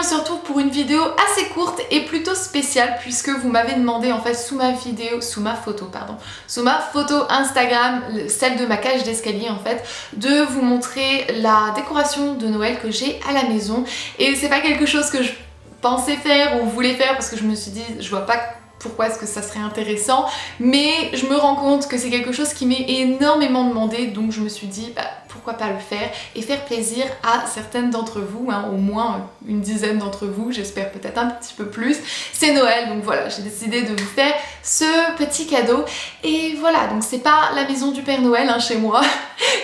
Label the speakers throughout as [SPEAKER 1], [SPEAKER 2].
[SPEAKER 1] on se retrouve pour une vidéo assez courte et plutôt spéciale puisque vous m'avez demandé en fait sous ma photo Instagram, celle de ma cage d'escalier en fait, de vous montrer la décoration de Noël que j'ai à la maison. Et c'est pas quelque chose que je pensais faire ou voulais faire parce que je me suis dit je vois pas pourquoi est-ce que ça serait intéressant, mais je me rends compte que c'est quelque chose qui m'est énormément demandé, donc je me suis dit bah, pourquoi pas le faire et faire plaisir à certaines d'entre vous, hein, au moins une dizaine d'entre vous, j'espère peut-être un petit peu plus. C'est Noël, donc voilà, j'ai décidé de vous faire ce petit cadeau. Et voilà, donc c'est pas la maison du Père Noël hein, chez moi,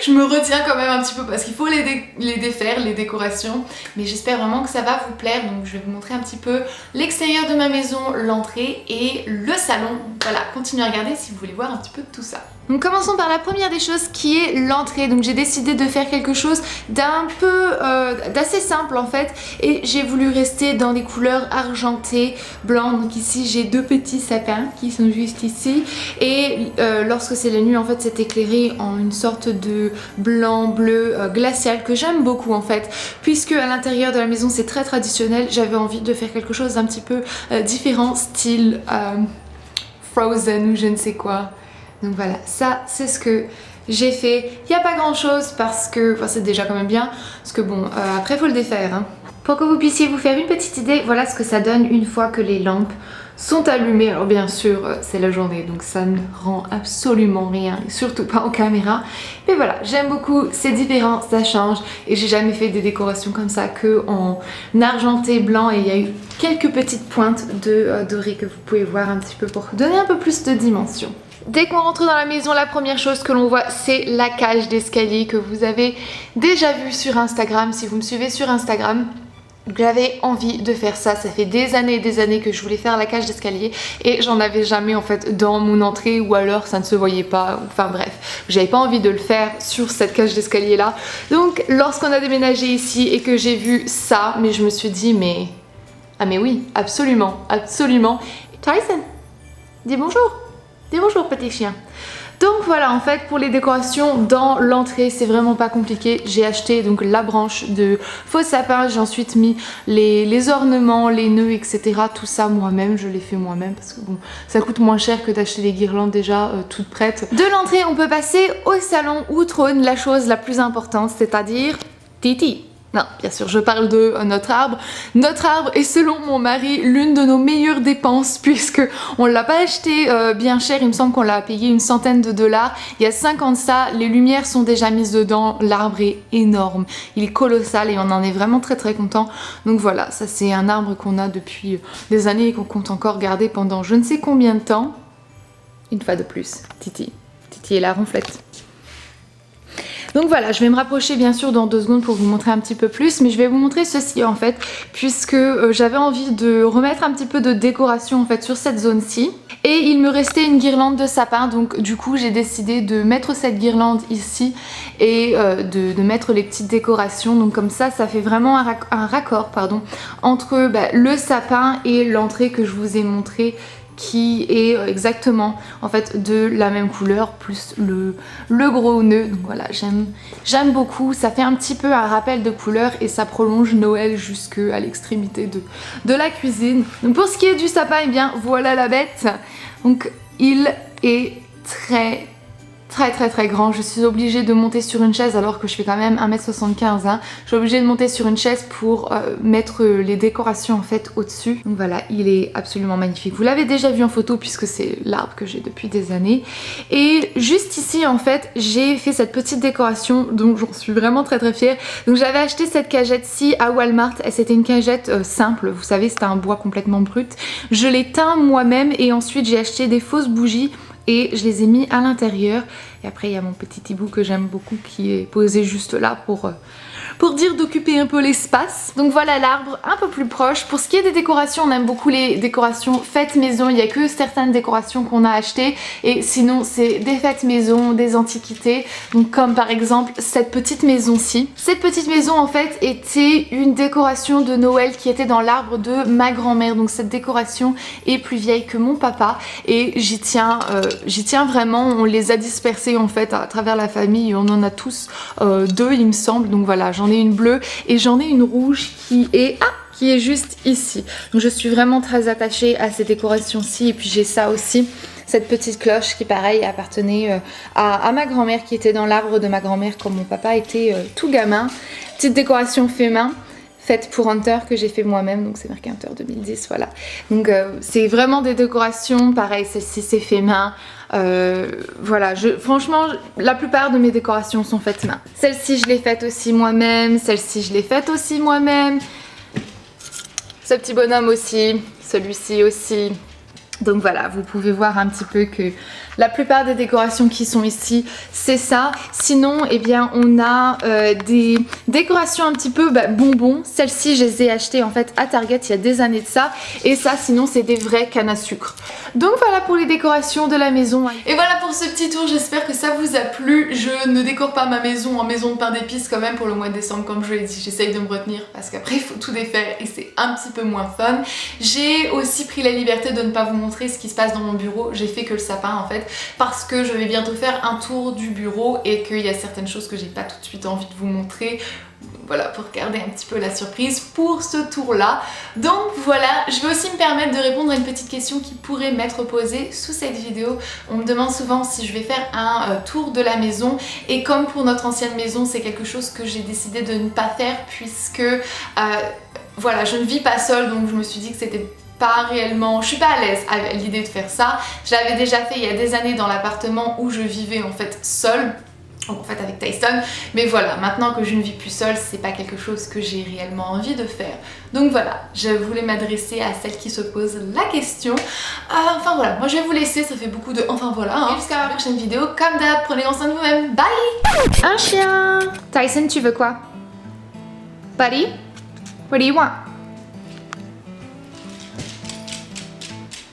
[SPEAKER 1] je me retiens quand même un petit peu parce qu'il faut les défaire, les décorations, mais j'espère vraiment que ça va vous plaire. Donc je vais vous montrer un petit peu l'extérieur de ma maison, l'entrée et le salon. Voilà, continuez à regarder si vous voulez voir un petit peu de tout ça. Donc commençons par la première des choses qui est l'entrée. Donc j'ai décidé de faire quelque chose d'un peu d'assez simple en fait, et j'ai voulu rester dans des couleurs argentées, blanc. Donc ici j'ai deux petits sapins qui sont juste ici, et lorsque c'est la nuit en fait c'est éclairé en une sorte de blanc bleu glacial que j'aime beaucoup en fait, puisque à l'intérieur de la maison c'est très traditionnel. J'avais envie de faire quelque chose d'un petit peu différent, style Frozen ou je ne sais quoi. Donc voilà, ça c'est ce que j'ai fait. Il n'y a pas grand chose parce que, enfin c'est déjà quand même bien, parce que bon, après faut le défaire. Hein. Pour que vous puissiez vous faire une petite idée, voilà ce que ça donne une fois que les lampes sont allumées. Alors bien sûr, c'est la journée, donc ça ne rend absolument rien, surtout pas en caméra. Mais voilà, j'aime beaucoup, c'est différent, ça change. Et j'ai jamais fait des décorations comme ça que en argenté blanc, et il y a eu quelques petites pointes de doré que vous pouvez voir un petit peu pour donner un peu plus de dimension. Dès qu'on rentre dans la maison, la première chose que l'on voit, c'est la cage d'escalier que vous avez déjà vue sur Instagram. Si vous me suivez sur Instagram, j'avais envie de faire ça. Ça fait des années et des années que je voulais faire la cage d'escalier et j'en avais jamais en fait dans mon entrée, ou alors ça ne se voyait pas. Enfin bref, j'avais pas envie de le faire sur cette cage d'escalier là. Donc lorsqu'on a déménagé ici et que j'ai vu ça, mais je me suis dit mais... Ah mais oui, absolument, absolument. Tyson, dis bonjour. Dis bonjour petit chien. Donc voilà, en fait pour les décorations dans l'entrée c'est vraiment pas compliqué. J'ai acheté donc la branche de faux sapin, j'ai ensuite mis les ornements, les nœuds etc. Tout ça moi-même, je l'ai fait moi-même parce que bon ça coûte moins cher que d'acheter les guirlandes déjà toutes prêtes. De l'entrée on peut passer au salon où trône la chose la plus importante, c'est-à-dire Titi. Non, bien sûr, je parle de notre arbre. Notre arbre est selon mon mari l'une de nos meilleures dépenses puisque on l'a pas acheté bien cher, il me semble qu'on l'a payé une centaine de dollars. Il y a 5 ans de ça, les lumières sont déjà mises dedans, l'arbre est énorme, il est colossal et on en est vraiment très très content. Donc voilà, ça c'est un arbre qu'on a depuis des années et qu'on compte encore garder pendant je ne sais combien de temps. Une fois de plus, Titi. Titi est la ronflette. Donc voilà, je vais me rapprocher bien sûr dans 2 secondes pour vous montrer un petit peu plus, mais je vais vous montrer ceci en fait, puisque j'avais envie de remettre un petit peu de décoration en fait sur cette zone-ci. Et il me restait une guirlande de sapin, donc du coup j'ai décidé de mettre cette guirlande ici et de mettre les petites décorations. Donc comme ça, ça fait vraiment un raccord entre le sapin et l'entrée que je vous ai montré, qui est exactement en fait de la même couleur plus le gros nœud. Donc voilà, j'aime beaucoup, ça fait un petit peu un rappel de couleur et ça prolonge Noël jusque à l'extrémité de la cuisine. Donc pour ce qui est du sapin, et bien voilà la bête. Donc il est très grand. Je suis obligée de monter sur une chaise alors que je fais quand même 1m75 hein. Je suis obligée de monter sur une chaise pour mettre les décorations en fait au-dessus. Donc voilà, il est absolument magnifique. Vous l'avez déjà vu en photo puisque c'est l'arbre que j'ai depuis des années. Et juste ici en fait, j'ai fait cette petite décoration donc j'en suis vraiment très fière. Donc j'avais acheté cette cagette-ci à Walmart et c'était une cagette simple. Vous savez, c'était un bois complètement brut. Je l'ai teint moi-même et ensuite j'ai acheté des fausses bougies et je les ai mis à l'intérieur. Et après il y a mon petit hibou que j'aime beaucoup qui est posé juste là pour dire d'occuper un peu l'espace. Donc voilà l'arbre un peu plus proche. Pour ce qui est des décorations, on aime beaucoup les décorations faites maison. Il n'y a que certaines décorations qu'on a achetées et sinon c'est des fêtes maison, des antiquités. Donc comme par exemple cette petite maison-ci. Cette petite maison en fait était une décoration de Noël qui était dans l'arbre de ma grand-mère. Donc cette décoration est plus vieille que mon papa et j'y tiens vraiment. On les a dispersés en fait à travers la famille. On en a tous 2 il me semble. Donc voilà, j'en ai une bleue et j'en ai une rouge qui est qui est juste ici. Donc je suis vraiment très attachée à ces décorations-ci. Et puis j'ai ça aussi, cette petite cloche qui pareil appartenait à ma grand-mère, qui était dans l'arbre de ma grand-mère quand mon papa était tout gamin. Petite décoration fait main, faite pour Hunter, que j'ai fait moi-même, donc c'est marqué Hunter 2010, voilà. Donc c'est vraiment des décorations, pareil, celle-ci c'est fait main. Voilà, franchement, la plupart de mes décorations sont faites main. Celle-ci je l'ai faite aussi moi-même, celle-ci je l'ai faite aussi moi-même. Ce petit bonhomme aussi, celui-ci aussi. Donc voilà, vous pouvez voir un petit peu que la plupart des décorations qui sont ici, c'est ça. Sinon, eh bien, on a des décorations un petit peu bonbons. Celles-ci, je les ai achetées en fait à Target il y a des années de ça. Et ça, sinon, c'est des vrais cannes à sucre. Donc voilà pour les décorations de la maison. Et voilà pour ce petit tour, j'espère que ça vous a plu. Je ne décore pas ma maison en maison de pain d'épices quand même pour le mois de décembre, comme je l'ai dit. J'essaye de me retenir parce qu'après, il faut tout défaire et c'est un petit peu moins fun. J'ai aussi pris la liberté de ne pas vous montrer ce qui se passe dans mon bureau. J'ai fait que le sapin en fait parce que je vais bientôt faire un tour du bureau et qu'il y a certaines choses que j'ai pas tout de suite envie de vous montrer. Voilà, pour garder un petit peu la surprise pour ce tour là. Donc voilà, je vais aussi me permettre de répondre à une petite question qui pourrait m'être posée sous cette vidéo. On me demande souvent si je vais faire un tour de la maison, et comme pour notre ancienne maison, c'est quelque chose que j'ai décidé de ne pas faire puisque voilà, je ne vis pas seule, donc je me suis dit que c'était pas réellement, je suis pas à l'aise à l'idée de faire ça. Je l'avais déjà fait il y a des années dans l'appartement où je vivais en fait seule, donc en fait avec Tyson, mais voilà, maintenant que je ne vis plus seule, c'est pas quelque chose que j'ai réellement envie de faire. Donc voilà, je voulais m'adresser à celles qui se posent la question. Enfin voilà, moi je vais vous laisser, ça fait beaucoup de enfin voilà, hein. Et jusqu'à la prochaine vidéo, comme d'hab, prenez grand soin de vous-même, bye. Un chien. Tyson, tu veux quoi? Buddy? What do you want?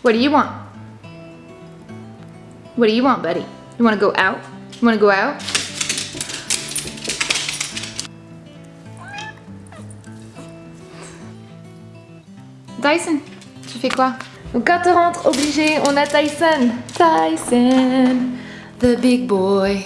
[SPEAKER 1] What do you want? What do you want, buddy? You want to go out? You want to go out? Tyson, tu fais quoi? Donc quand on rentre obligé, on a Tyson. Tyson, the big boy.